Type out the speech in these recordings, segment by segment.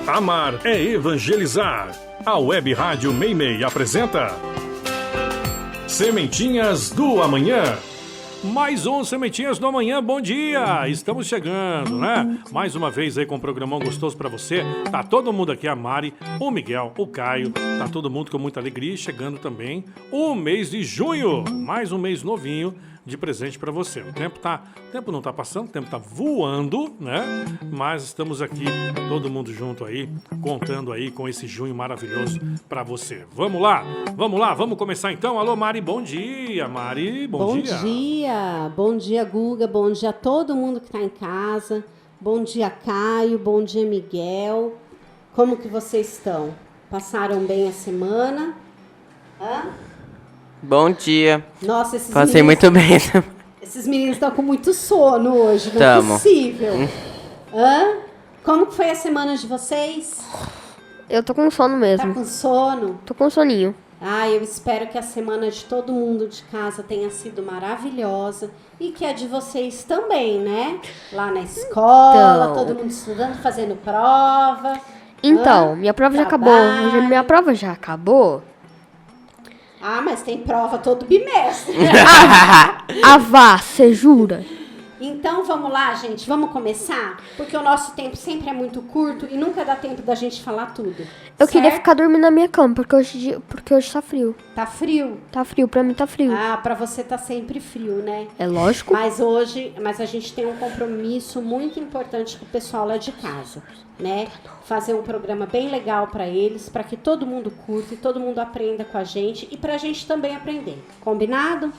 Amar é evangelizar. A Web Rádio Meimei apresenta Sementinhas do Amanhã. Mais um Sementinhas do Amanhã, bom dia! Estamos chegando, né? Mais uma vez aí com um programão gostoso pra você. Tá todo mundo aqui, a Mari, o Miguel, o Caio, tá todo mundo com muita alegria. Chegando também o mês de junho, mais um mês novinho de presente pra você. O tempo não tá passando, o tempo tá voando, né? Mas estamos aqui, todo mundo junto aí, contando aí com esse junho maravilhoso pra você. Vamos lá, vamos começar então. Alô, Mari, bom dia, Mari, bom dia. Bom dia, Guga, bom dia a todo mundo que tá em casa. Bom dia, Caio, bom dia, Miguel. Como que vocês estão? Passaram bem a semana? Bom dia. Nossa, esses Passei muito bem. Esses meninos estão com muito sono hoje, não é possível. Como que foi a semana de vocês? Eu tô com sono mesmo. Tá com sono? Tô com soninho. Eu espero que a semana de todo mundo de casa tenha sido maravilhosa e que a de vocês também, né? Lá na escola, todo mundo estudando, fazendo prova. Então, minha prova já acabou. Minha prova já acabou? Mas tem prova todo bimestre. Vá, você jura? Então vamos lá, gente, vamos começar? Porque o nosso tempo sempre é muito curto e nunca dá tempo da gente falar tudo. Eu queria ficar dormindo na minha cama, porque hoje tá frio. Tá frio? Tá frio, pra mim tá frio. Pra você tá sempre frio, né? É lógico. Mas a gente tem um compromisso muito importante com o pessoal lá de casa, né? Fazer um programa bem legal pra eles, pra que todo mundo curta e todo mundo aprenda com a gente e pra gente também aprender. Combinado?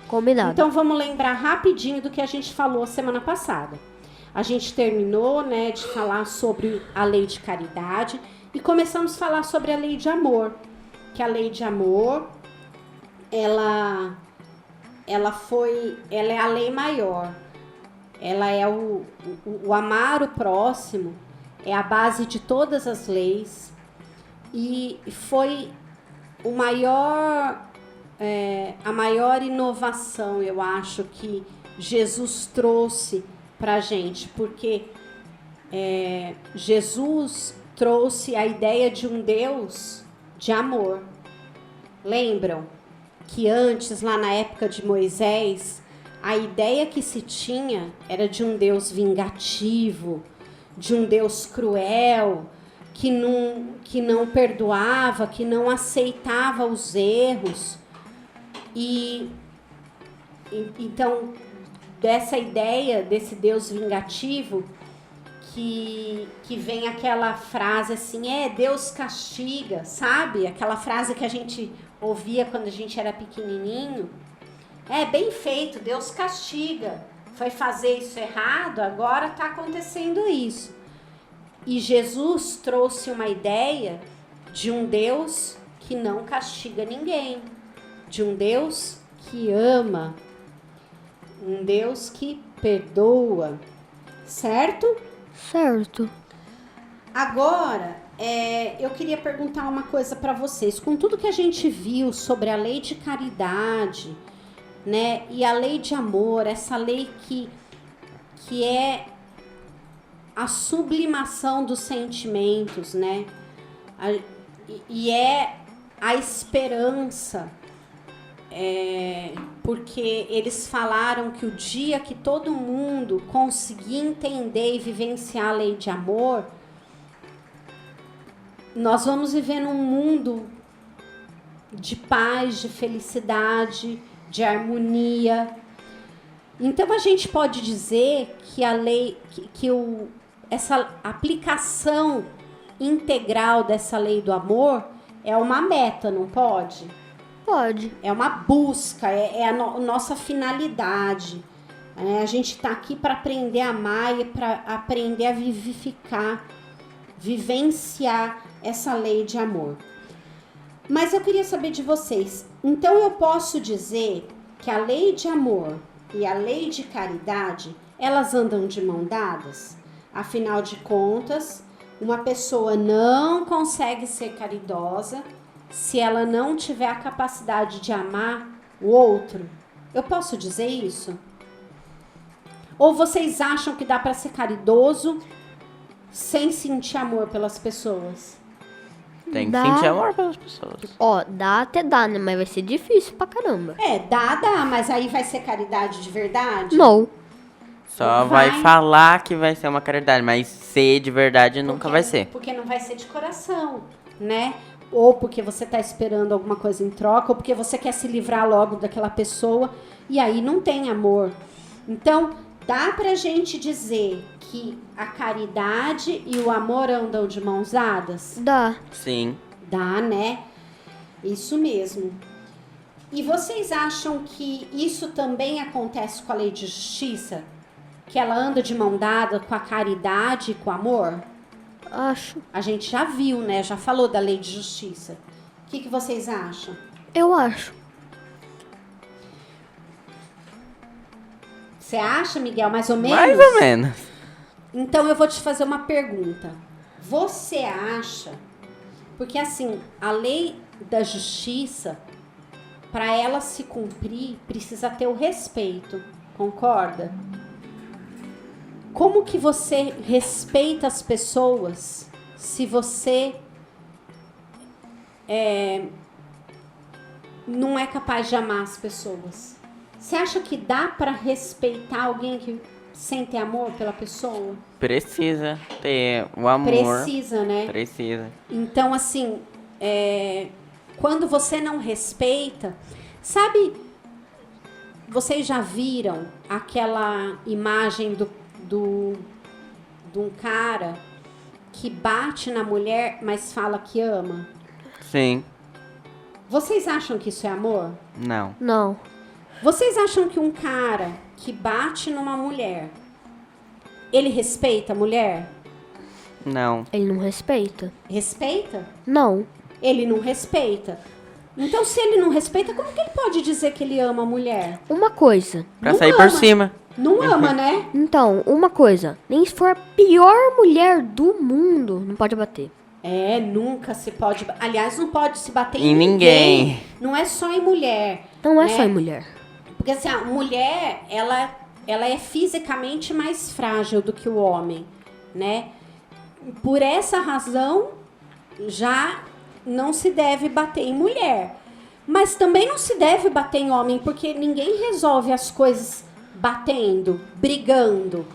Combinado. Então vamos lembrar rapidinho do que a gente falou semana passada. A gente terminou, né, de falar sobre a lei de caridade e começamos a falar sobre a lei de amor. Que a lei de amor, ela é a lei maior. Ela é o amar o próximo, é a base de todas as leis e foi a maior inovação, eu acho, que Jesus trouxe para a gente, porque Jesus trouxe a ideia de um Deus de amor. Lembram que antes, lá na época de Moisés, a ideia que se tinha era de um Deus vingativo, de um Deus cruel, que não perdoava, que não aceitava os erros. Então, dessa ideia, desse Deus vingativo, que vem aquela frase assim, Deus castiga, sabe? Aquela frase que a gente ouvia quando a gente era pequenininho. Bem feito, Deus castiga. Foi fazer isso errado, agora está acontecendo isso. E Jesus trouxe uma ideia de um Deus que não castiga ninguém. De um Deus que ama, um Deus que perdoa, certo? Certo. Agora, eu queria perguntar uma coisa para vocês. Com tudo que a gente viu sobre a lei de caridade, né, e a lei de amor, essa lei que é a sublimação dos sentimentos, né, e é a esperança. Porque eles falaram que o dia que todo mundo conseguir entender e vivenciar a lei de amor, nós vamos viver num mundo de paz, de felicidade, de harmonia. Então a gente pode dizer que a lei, essa aplicação integral dessa lei do amor é uma meta, não pode? Pode. É uma busca, a nossa finalidade. A gente está aqui para aprender a amar e para aprender a vivenciar essa lei de amor. Mas eu queria saber de vocês. Então eu posso dizer que a lei de amor e a lei de caridade, elas andam de mão dadas? Afinal de contas, uma pessoa não consegue ser caridosa se ela não tiver a capacidade de amar o outro. Eu posso dizer isso? Ou vocês acham que dá para ser caridoso sem sentir amor pelas pessoas? Tem que Dá. sentir amor pelas pessoas. Ó, dá até dá, né? Mas vai ser difícil pra caramba. Dá, mas aí vai ser caridade de verdade? Não. Só Vai. vai falar que vai ser uma caridade, mas ser de verdade nunca vai ser. Porque não vai ser de coração, né? Ou porque você tá esperando alguma coisa em troca, ou porque você quer se livrar logo daquela pessoa, e aí não tem amor. Então, dá pra gente dizer que a caridade e o amor andam de mãos dadas? Dá. Sim. Dá, né? Isso mesmo. E vocês acham que isso também acontece com a lei de justiça? Que ela anda de mão dada com a caridade e com o amor? Acho. A gente já viu, né? Já falou da lei de justiça. O que vocês acham? Eu acho. Você acha, Miguel, mais ou menos? Mais ou menos. Então eu vou te fazer uma pergunta. Você acha... Porque assim, a lei da justiça, para ela se cumprir, precisa ter o respeito. Concorda? Como que você respeita as pessoas se você não é capaz de amar as pessoas? Você acha que dá para respeitar alguém que sem ter amor pela pessoa? Precisa ter o amor. Precisa, né? Precisa. Então, assim, quando você não respeita... Sabe, vocês já viram aquela imagem de um cara que bate na mulher, mas fala que ama? Sim. Vocês acham que isso é amor? Não. Não. Vocês acham que um cara que bate numa mulher, ele respeita a mulher? Não. Ele não respeita. Respeita? Não. Ele não respeita. Então, se ele não respeita, como que ele pode dizer que ele ama a mulher? Uma coisa. Pra Não sair ama. por cima. Não ama, né? Então, uma coisa. Nem se for a pior mulher do mundo, não pode bater. Nunca se pode... Aliás, não pode se bater Em em ninguém. Não é só em mulher. Não é né? só em mulher. Porque assim, a mulher, ela é fisicamente mais frágil do que o homem, né? Por essa razão, já não se deve bater em mulher. Mas também não se deve bater em homem, porque ninguém resolve as coisas batendo, brigando,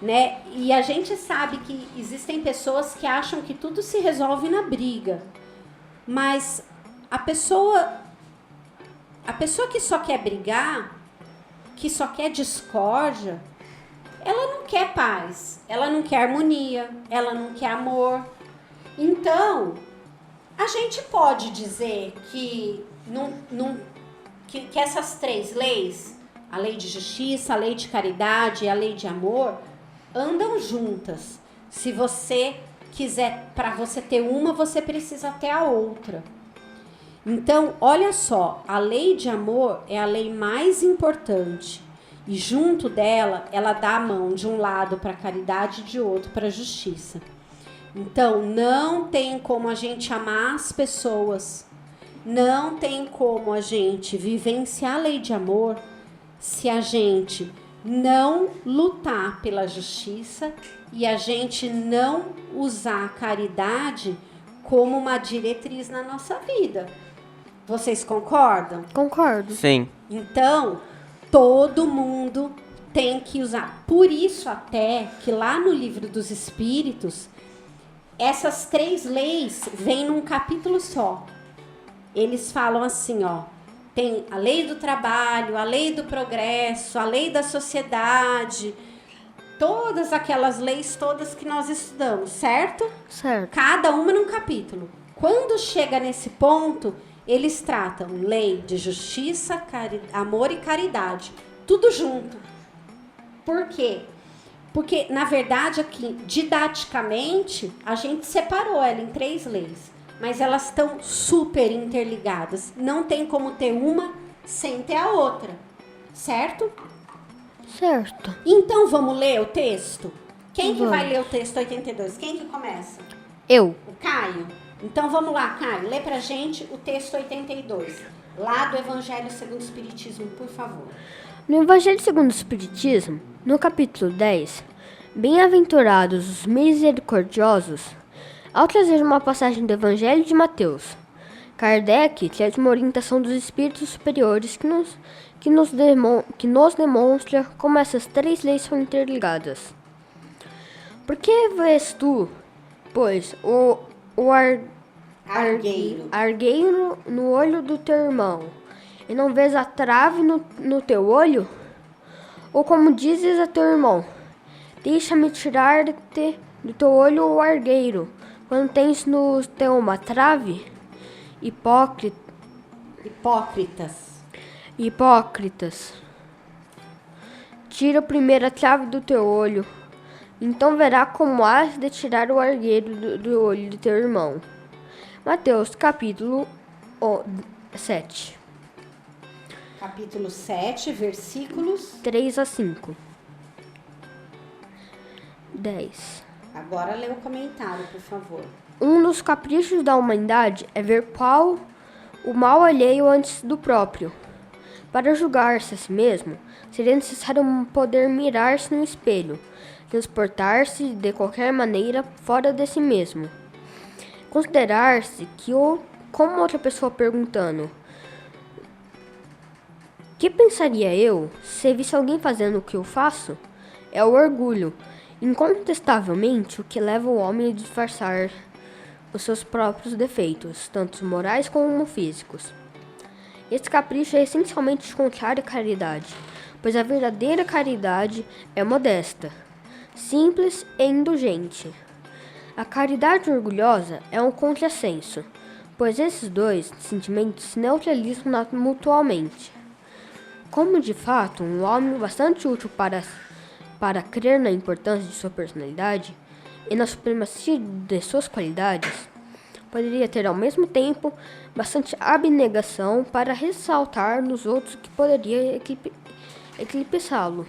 né? E a gente sabe que existem pessoas que acham que tudo se resolve na briga. Mas a pessoa que só quer brigar, que só quer discórdia, ela não quer paz, ela não quer harmonia, ela não quer amor. Então, a gente pode dizer que, que essas três leis, a lei de justiça, a lei de caridade e a lei de amor, andam juntas. Se você quiser, para você ter uma, você precisa ter a outra. Então, olha só, a lei de amor é a lei mais importante. E junto dela, ela dá a mão de um lado para a caridade e de outro para a justiça. Então, não tem como a gente amar as pessoas, não tem como a gente vivenciar a lei de amor se a gente não lutar pela justiça e a gente não usar a caridade como uma diretriz na nossa vida. Vocês concordam? Concordo. Sim. Então, todo mundo tem que usar. Por isso até que lá no Livro dos Espíritos, essas três leis vêm num capítulo só. Eles falam assim, ó, tem a lei do trabalho, a lei do progresso, a lei da sociedade, todas aquelas leis todas que nós estudamos, certo? Certo. Cada uma num capítulo. Quando chega nesse ponto, eles tratam lei de justiça, amor e caridade. Tudo junto. Por quê? Porque, na verdade, aqui, didaticamente, a gente separou ela em três leis. Mas elas estão super interligadas. Não tem como ter uma sem ter a outra. Certo? Certo. Então, vamos ler o texto? Quem que Vamos. vai ler o texto 82? Quem que começa? Eu. O Caio? Então vamos lá, Caio, lê pra gente o texto 82, lá do Evangelho segundo o Espiritismo, por favor. No Evangelho segundo o Espiritismo, no capítulo 10, Bem-aventurados os misericordiosos. Ao trazer uma passagem do Evangelho de Mateus, Kardec traz uma orientação dos espíritos superiores que nos demonstra como essas 3 leis são interligadas. Por que vês tu, pois, o argueiro no olho do teu irmão, e não vês a trave no teu olho? Ou como dizes a teu irmão, deixa-me tirar-te do teu olho o argueiro, quando tens no teu uma trave? Hipócritas. Tira primeiro a trave do teu olho, então verá como has de tirar o argueiro do olho do teu irmão. Mateus, capítulo 7. Capítulo 7, versículos 3 a 5. 10. Agora lê o comentário, por favor. Um dos caprichos da humanidade é ver qual o mal alheio antes do próprio. Para julgar-se a si mesmo, seria necessário poder mirar-se no espelho, transportar-se de qualquer maneira fora de si mesmo. Considerar-se como outra pessoa perguntando: que pensaria eu se visse alguém fazendo o que eu faço? É o orgulho, incontestavelmente, o que leva o homem a disfarçar os seus próprios defeitos, tanto morais como físicos. Esse capricho é essencialmente contrário à caridade, pois a verdadeira caridade é modesta, simples e indulgente. A caridade orgulhosa é um contrassenso, pois esses 2 sentimentos se neutralizam mutuamente. Como de fato um homem bastante útil para crer na importância de sua personalidade e na supremacia de suas qualidades, poderia ter ao mesmo tempo bastante abnegação para ressaltar nos outros que poderia eclipsá-lo.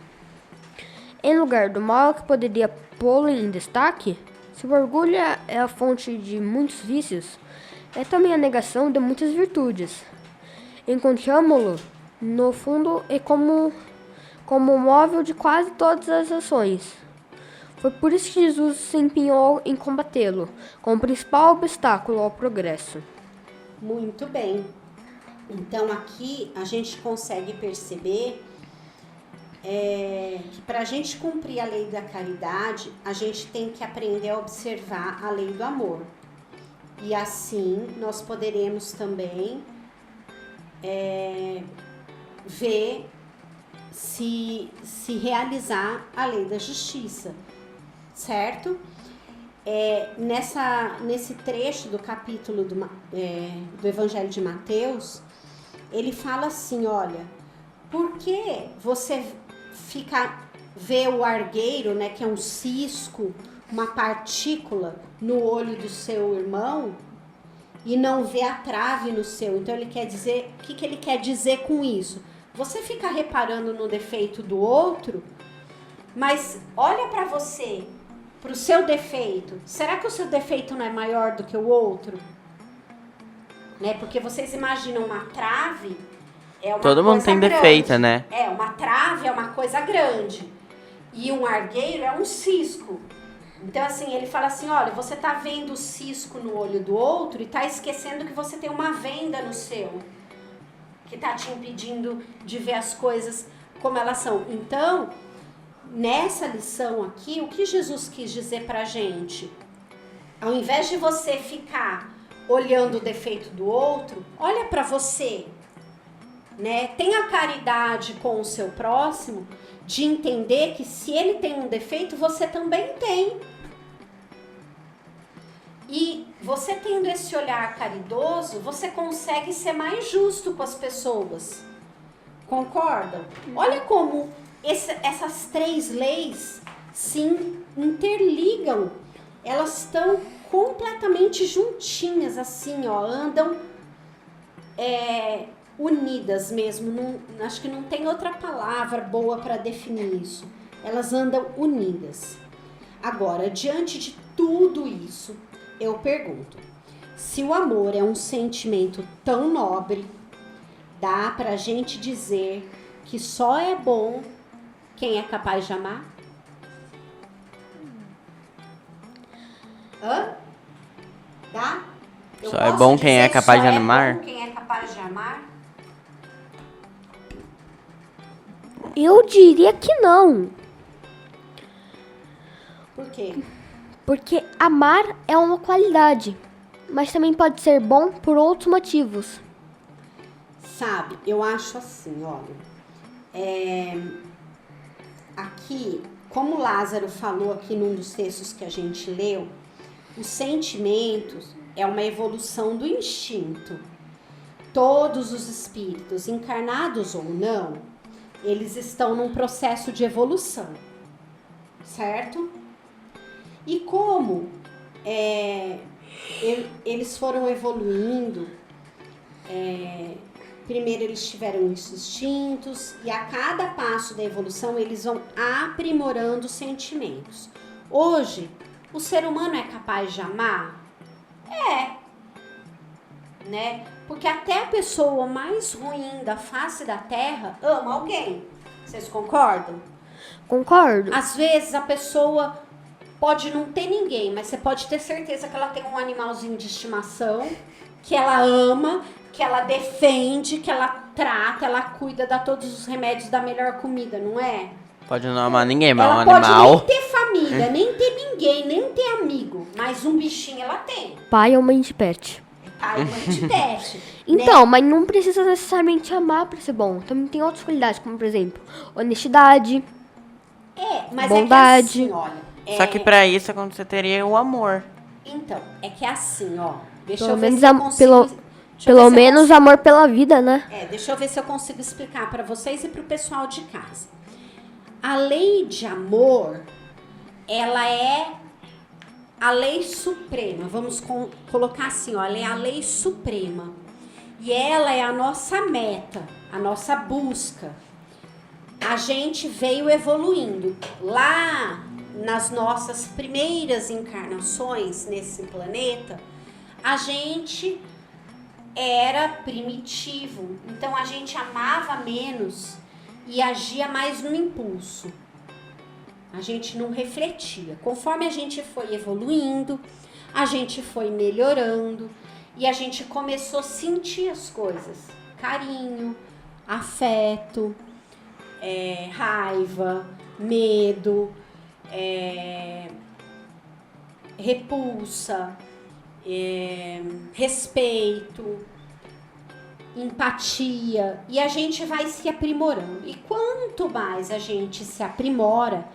Em lugar do mal que poderia pô-lo em destaque, se o orgulho é a fonte de muitos vícios, é também a negação de muitas virtudes. Encontramo-lo, no fundo, e como móvel de quase todas as ações. Foi por isso que Jesus se empenhou em combatê-lo, como principal obstáculo ao progresso. Muito bem. Então aqui a gente consegue perceber que para a gente cumprir a lei da caridade, a gente tem que aprender a observar a lei do amor. E assim nós poderemos também ver se realizar a lei da justiça, certo? Nesse trecho do capítulo do Evangelho de Mateus, ele fala assim, olha, por que você vê o argueiro, né, que é um cisco, uma partícula no olho do seu irmão e não vê a trave no seu? Então ele quer dizer, o que ele quer dizer com isso? Você fica reparando no defeito do outro, mas olha para você, para o seu defeito. Será que o seu defeito não é maior do que o outro? Né? Porque vocês imaginam uma trave, é uma Todo mundo tem grande. defeito, né? Uma trave é uma coisa grande. E um argueiro é um cisco. Então, assim, ele fala assim, olha, você tá vendo o cisco no olho do outro e tá esquecendo que você tem uma venda no seu, que tá te impedindo de ver as coisas como elas são. Então, nessa lição aqui, o que Jesus quis dizer pra gente? Ao invés de você ficar olhando o defeito do outro, olha pra você, né? Tenha caridade com o seu próximo, de entender que se ele tem um defeito, você também tem. E você tendo esse olhar caridoso, você consegue ser mais justo com as pessoas. Concordam? Olha como essas 3 leis se interligam. Elas estão completamente juntinhas, assim, ó, andam unidas mesmo. Acho que não tem outra palavra boa para definir isso. Elas andam unidas. Agora, diante de tudo isso, eu pergunto, se o amor é um sentimento tão nobre, dá pra gente dizer que só é bom quem é capaz de amar? Hã? Dá? Eu Só é posso bom quem é dizer capaz só de amar? É bom quem é capaz de amar? Eu diria que não. Por quê? Porque amar é uma qualidade, mas também pode ser bom por outros motivos. Sabe, eu acho assim, olha. Aqui, como Lázaro falou aqui num dos textos que a gente leu, os sentimentos é uma evolução do instinto. Todos os espíritos, encarnados ou não, eles estão num processo de evolução, certo? E como eles foram evoluindo, primeiro eles tiveram os instintos e a cada passo da evolução eles vão aprimorando os sentimentos. Hoje, o ser humano é capaz de amar? Né? Porque até a pessoa mais ruim da face da Terra ama alguém. Vocês concordam? Concordo. Às vezes a pessoa pode não ter ninguém, mas você pode ter certeza que ela tem um animalzinho de estimação, que ela ama, que ela defende, que ela trata, ela cuida, dá todos os remédios da melhor comida, não é? Pode não amar ninguém, mas Ela um pode animal. nem ter família, nem ter ninguém, nem ter amigo, mas um bichinho ela tem. Pai ou mãe de pet. Pai e mãe de pet. Então, mas não precisa necessariamente amar pra ser bom. Também tem outras qualidades, como por exemplo, honestidade. Mas bondade. é que assim, olha. Só que pra isso você teria o amor. Então, é que é assim, ó. Deixa Pelo eu ver menos se eu consigo. deixa eu Pelo ver se eu menos consigo- amor pela vida, né? Deixa eu ver se eu consigo explicar para vocês e para o pessoal de casa. A lei de amor, ela é a lei suprema. Vamos colocar assim, ó, ela é a lei suprema. E ela é a nossa meta, a nossa busca. A gente veio evoluindo. Lá nas nossas primeiras encarnações nesse planeta, a gente era primitivo. Então a gente amava menos e agia mais no impulso. A gente não refletia. Conforme a gente foi evoluindo, a gente foi melhorando e a gente começou a sentir as coisas. Carinho, afeto, raiva, medo, repulsa, respeito, empatia, e a gente vai se aprimorando. E quanto mais a gente se aprimora,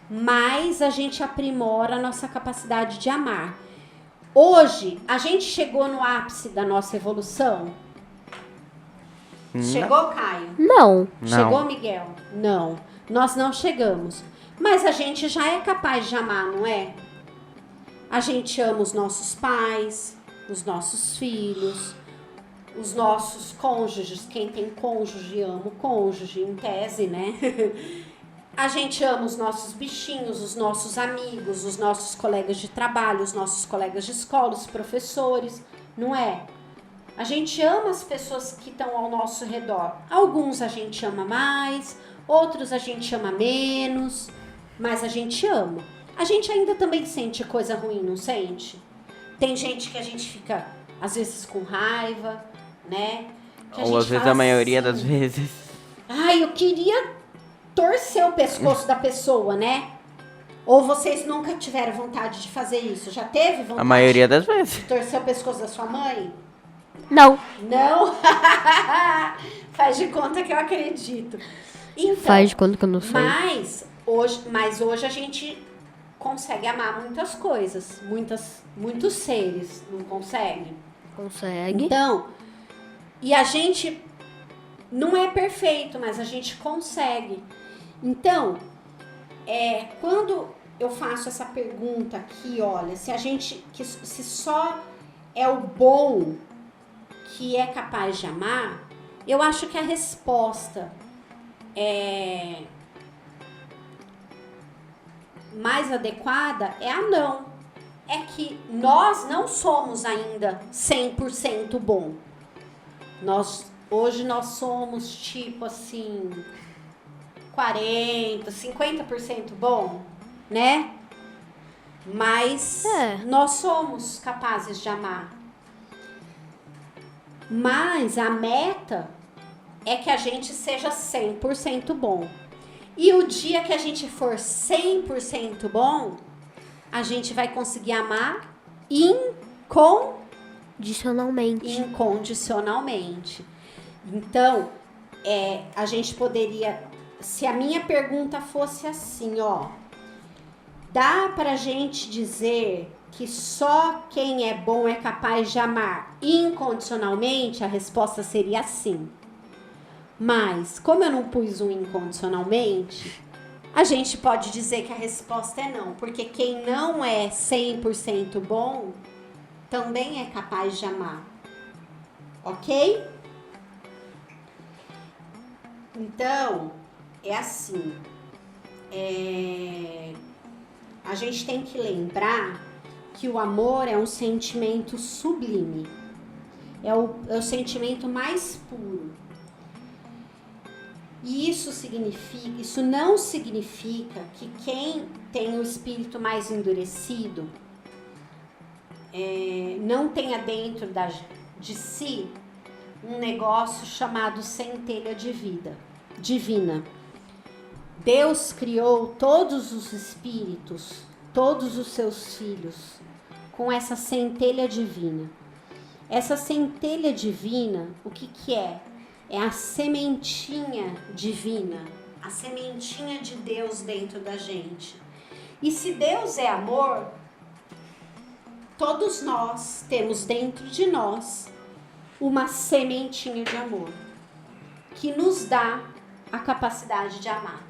mais a gente aprimora a nossa capacidade de amar. Hoje, a gente chegou no ápice da nossa evolução? Chegou, Caio? Não. Chegou, Miguel? Não. Nós não chegamos. Mas a gente já é capaz de amar, não é? A gente ama os nossos pais, os nossos filhos, os nossos cônjuges. Quem tem cônjuge ama o cônjuge, em tese, né? A gente ama os nossos bichinhos, os nossos amigos, os nossos colegas de trabalho, os nossos colegas de escola, os professores, não é? A gente ama as pessoas que estão ao nosso redor. Alguns a gente ama mais, outros a gente ama menos, mas a gente ama. A gente ainda também sente coisa ruim, não sente? Tem gente que a gente fica, às vezes, com raiva, né? Que Ou às gente vezes fala a maioria assim, das vezes. ai, eu queria torcer o pescoço da pessoa, né? Ou vocês nunca tiveram vontade de fazer isso? Já teve vontade A maioria das vezes. de torcer o pescoço da sua mãe? Não. Não? Faz de conta que eu acredito. Então, Faz de conta que eu não sei. mas hoje a gente consegue amar muitas coisas, muitos seres, não consegue? Consegue. Então, e a gente não é perfeito, mas a gente consegue. Então, quando eu faço essa pergunta aqui, olha, se só é o bom que é capaz de amar, eu acho que a resposta mais adequada é a não. É que nós não somos ainda 100% bom. Hoje nós somos tipo assim 40%, 50% bom, né? mais nós somos capazes de amar. Mas a meta é que a gente seja 100% bom. E o dia que a gente for 100% bom, a gente vai conseguir amar incondicionalmente. Então, a gente poderia, se a minha pergunta fosse assim, ó, dá pra gente dizer que só quem é bom é capaz de amar incondicionalmente? A resposta seria sim. Mas, como eu não pus um incondicionalmente, a gente pode dizer que a resposta é não. Porque quem não é 100% bom, também é capaz de amar. Ok? Então, é assim. A gente tem que lembrar que o amor é um sentimento sublime. É o sentimento mais puro. E isso não significa que quem tem o espírito mais endurecido não tenha dentro de si um negócio chamado centelha divina. Deus criou todos os espíritos, todos os seus filhos, com essa centelha divina. Essa centelha divina, o que é? É a sementinha divina, a sementinha de Deus dentro da gente. E se Deus é amor, todos nós temos dentro de nós uma sementinha de amor, que nos dá a capacidade de amar.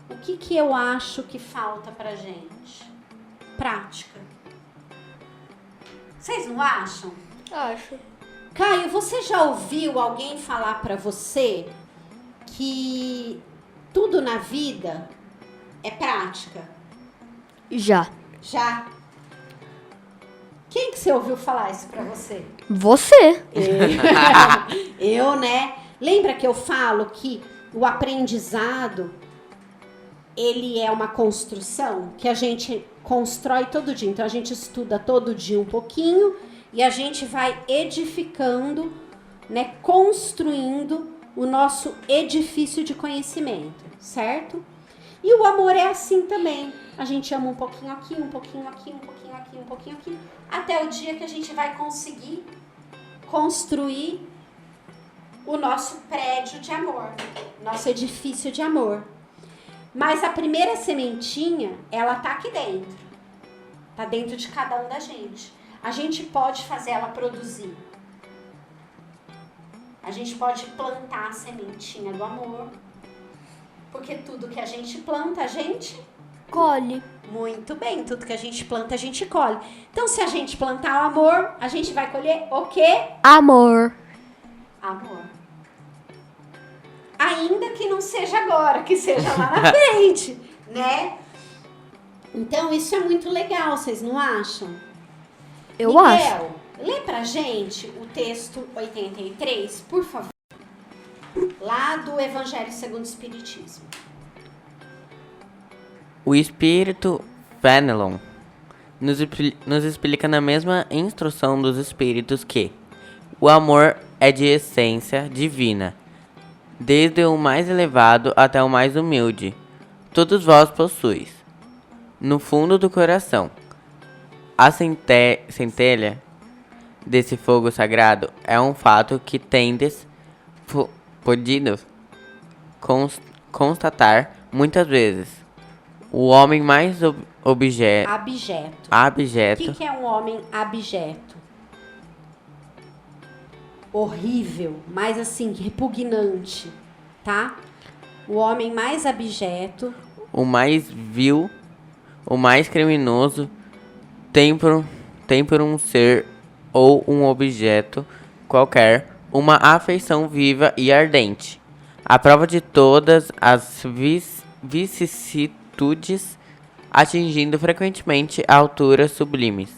O que eu acho que falta pra gente? Prática. Vocês não acham? Acho. Caio, você já ouviu alguém falar pra você que tudo na vida é prática? Já. Já? Quem que você ouviu falar isso pra você? Você. Eu, né? Lembra que eu falo que o aprendizado, ele é uma construção que a gente constrói todo dia. Então, a gente estuda todo dia um pouquinho e a gente vai edificando, né? Construindo o nosso edifício de conhecimento, certo? E o amor é assim também. A gente ama um pouquinho aqui, um pouquinho aqui, um pouquinho aqui, um pouquinho aqui, até o dia que a gente vai conseguir construir o nosso prédio de amor, nosso edifício de amor. Mas a primeira sementinha, ela tá aqui dentro. Tá dentro de cada um da gente. A gente pode fazer ela produzir. A gente pode plantar a sementinha do amor. Porque tudo que a gente planta, a gente Colhe. Muito bem, tudo que a gente planta, a gente colhe. Então, se a gente plantar o amor, a gente vai colher o quê? Amor. Amor. Ainda que não seja agora, que seja lá na frente, né? Então, isso é muito legal, vocês não acham? Eu acho. Miguel, lê pra gente o texto 83, por favor. Lá do Evangelho segundo o Espiritismo. O espírito Fenelon nos explica na mesma instrução dos espíritos que o amor é de essência divina, desde o mais elevado até o mais humilde. Todos vós possuis, no fundo do coração, a centelha desse fogo sagrado é um fato que tendes podido constatar muitas vezes. O homem mais Abjeto. abjeto O que é um homem abjeto? Horrível, mas assim, repugnante, tá? O homem mais abjeto, o mais vil, o mais criminoso, tem por um ser ou um objeto qualquer uma afeição viva e ardente. A prova de todas as vicissitudes, atingindo frequentemente alturas sublimes.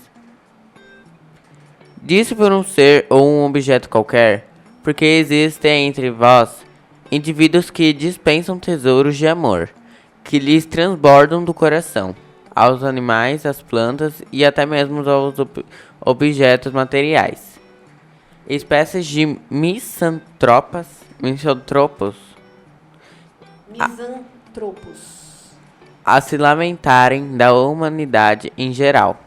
Disse por um ser ou um objeto qualquer, porque existem entre vós indivíduos que dispensam tesouros de amor, que lhes transbordam do coração, aos animais, às plantas e até mesmo aos objetos materiais. Espécies de misantropos a se lamentarem da humanidade em geral.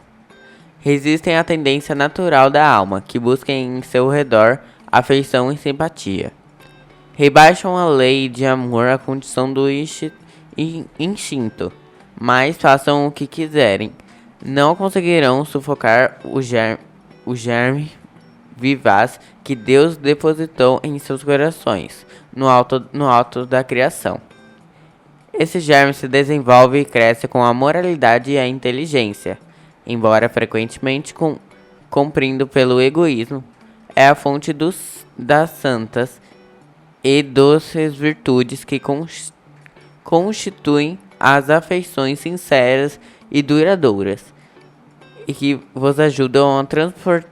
Resistem à tendência natural da alma, que busca em seu redor afeição e simpatia. Rebaixam a lei de amor à condição do instinto, mas façam o que quiserem. Não conseguirão sufocar o germe vivaz que Deus depositou em seus corações, no alto da criação. Esse germe se desenvolve e cresce com a moralidade e a inteligência, embora frequentemente comprindo pelo egoísmo, é a fonte das santas e doces virtudes que constituem as afeições sinceras e duradouras, e que vos ajudam a transpor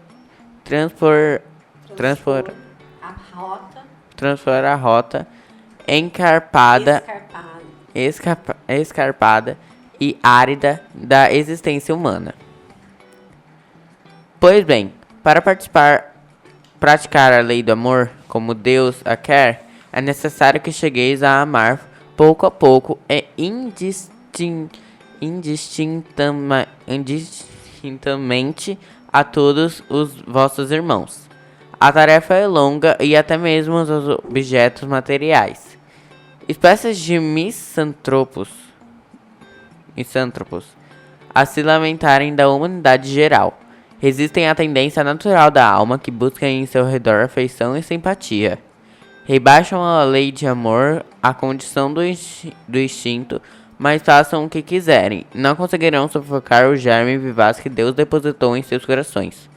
a rota escarpada e árida da existência humana. Pois bem, para praticar a lei do amor, como Deus a quer, é necessário que chegueis a amar pouco a pouco e indistintamente a todos os vossos irmãos. A tarefa é longa e até mesmo os objetos materiais. Espécies de misantropos a se lamentarem da humanidade geral. Resistem à tendência natural da alma que busca em seu redor afeição e simpatia. Rebaixam a lei de amor à condição do instinto, mas façam o que quiserem. Não conseguirão sufocar o germe vivaz que Deus depositou em seus corações.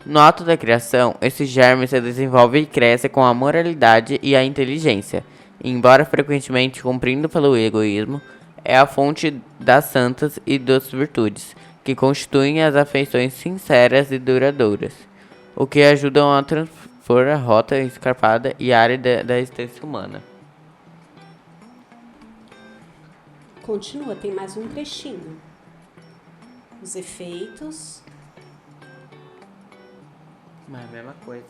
No ato da criação, esse germe se desenvolve e cresce com a moralidade e a inteligência, embora frequentemente cumprindo pelo egoísmo, é a fonte das santas e das virtudes, que constituem as afeições sinceras e duradouras, o que ajudam a transpor a rota escarpada e árida da existência humana. Continua, tem mais um trechinho. Os efeitos... Mas é a mesma coisa.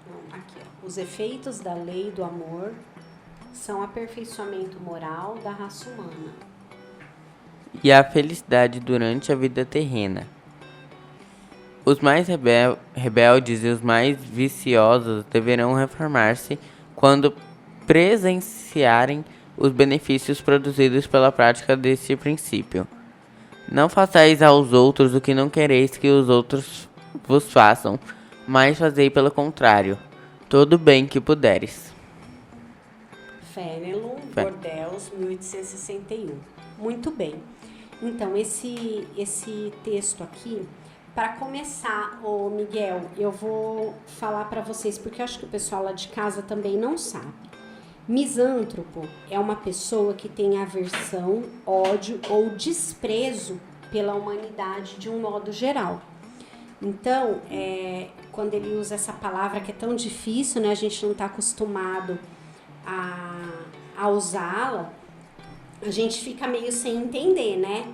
Não, aqui, ó. Os efeitos da lei do amor são aperfeiçoamento moral da raça humana. E a felicidade durante a vida terrena. Os mais rebeldes e os mais viciosos deverão reformar-se quando presenciarem os benefícios produzidos pela prática deste princípio. Não façais aos outros o que não quereis que os outros vos façam, mas fazei pelo contrário, todo o bem que puderes. Fenelon, Bordeaux, 1861. Muito bem. Então, esse texto aqui, para começar, ô Miguel, eu vou falar para vocês, porque eu acho que o pessoal lá de casa também não sabe. Misântropo é uma pessoa que tem aversão, ódio ou desprezo pela humanidade de um modo geral. Então, quando ele usa essa palavra que é tão difícil, né, a gente não está acostumado a usá-la, a gente fica meio sem entender, né?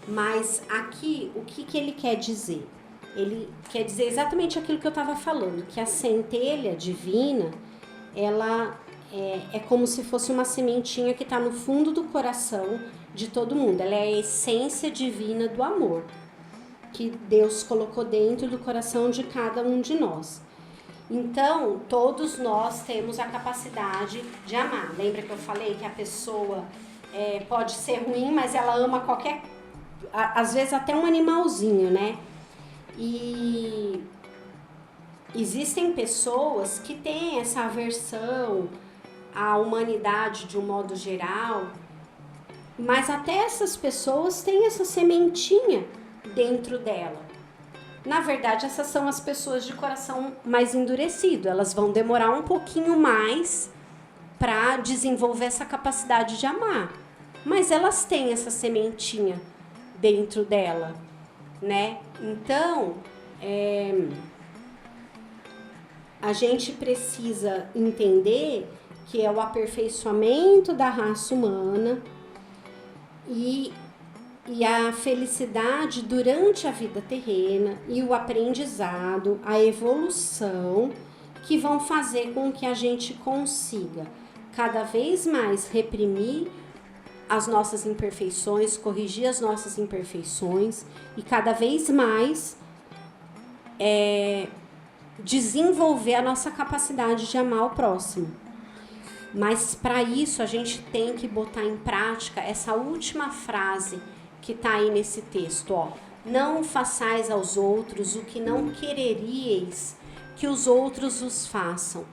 Mas aqui, o que ele quer dizer? Ele quer dizer exatamente aquilo que eu estava falando, que a centelha divina, ela é como se fosse uma sementinha que está no fundo do coração de todo mundo. Ela é a essência divina do amor, que Deus colocou dentro do coração de cada um de nós. Então, todos nós temos a capacidade de amar. Lembra que eu falei que a pessoa pode ser ruim, mas ela ama às vezes até um animalzinho, né? E existem pessoas que têm essa aversão à humanidade de um modo geral, mas até essas pessoas têm essa sementinha dentro dela. Na verdade, essas são as pessoas de coração mais endurecido. Elas vão demorar um pouquinho mais para desenvolver essa capacidade de amar. Mas elas têm essa sementinha dentro dela, né? Então, a gente precisa entender que é o aperfeiçoamento da raça humana, e a felicidade durante a vida terrena e o aprendizado, a evolução que vão fazer com que a gente consiga cada vez mais reprimir as nossas imperfeições, corrigir as nossas imperfeições e cada vez mais desenvolver a nossa capacidade de amar o próximo. Mas para isso a gente tem que botar em prática essa última frase que está aí nesse texto, ó. Não façais aos outros o que não quereríeis que os outros os façam,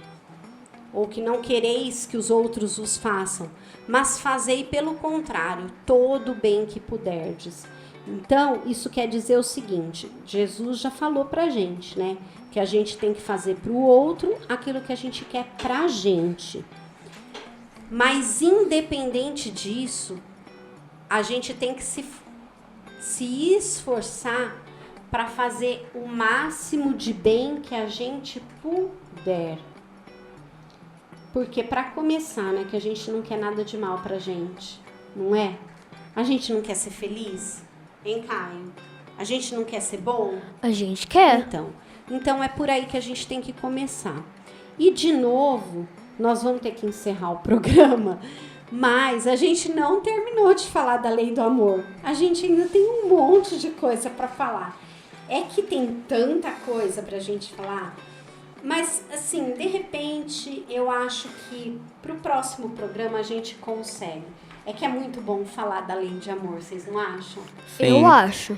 ou que não quereis que os outros os façam, mas fazei pelo contrário todo o bem que puderdes. Então, isso quer dizer o seguinte, Jesus já falou pra gente, né? Que a gente tem que fazer pro outro aquilo que a gente quer pra gente. Mas, independente disso, a gente tem que se esforçar para fazer o máximo de bem que a gente puder. Porque, para começar, né, que a gente não quer nada de mal pra gente, não é? A gente não quer ser feliz? Hein, Caio? A gente não quer ser bom? A gente quer. Então é por aí que a gente tem que começar. E, de novo, nós vamos ter que encerrar o programa, mas a gente não terminou de falar da lei do amor. A gente ainda tem um monte de coisa para falar. É que tem tanta coisa pra gente falar, mas, assim, de repente, eu acho que pro próximo programa a gente consegue. É que é muito bom falar da lei de amor, vocês não acham? Sim. Eu acho.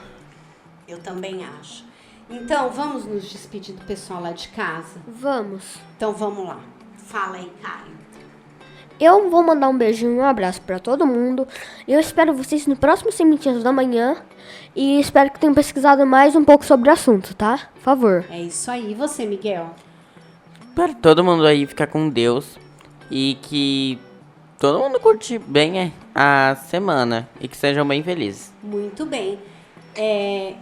Eu também acho. Então, vamos nos despedir do pessoal lá de casa? Vamos. Então, vamos lá. Fala aí, Caio. Eu vou mandar um beijinho e um abraço pra todo mundo. Eu espero vocês no próximo Sementinhas da Manhã. E espero que tenham pesquisado mais um pouco sobre o assunto, tá? Por favor. É isso aí. E você, Miguel? Para todo mundo aí ficar com Deus e que todo mundo curte bem a semana e que sejam bem felizes. Muito bem.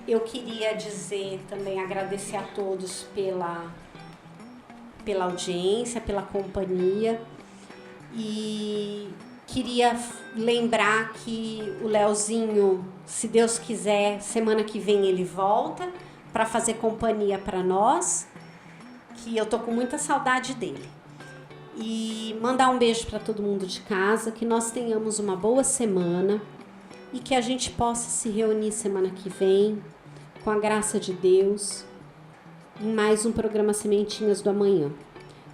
Eu queria dizer também, agradecer a todos pela audiência, pela companhia. E queria lembrar que o Leozinho, se Deus quiser, semana que vem ele volta para fazer companhia para nós, que eu tô com muita saudade dele. E mandar um beijo para todo mundo de casa, que nós tenhamos uma boa semana e que a gente possa se reunir semana que vem, com a graça de Deus, em mais um programa Sementinhas do Amanhã.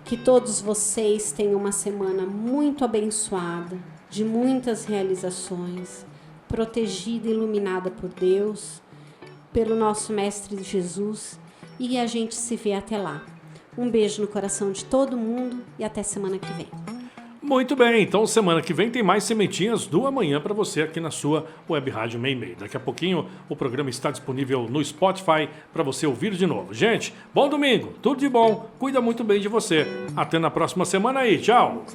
Que todos vocês tenham uma semana muito abençoada, de muitas realizações, protegida e iluminada por Deus, pelo nosso Mestre Jesus, e a gente se vê até lá. Um beijo no coração de todo mundo e até semana que vem. Muito bem, então semana que vem tem mais Sementinhas do Amanhã para você aqui na sua Web Rádio Meimei. Daqui a pouquinho o programa está disponível no Spotify para você ouvir de novo. Gente, bom domingo, tudo de bom, cuida muito bem de você. Até na próxima semana aí, tchau!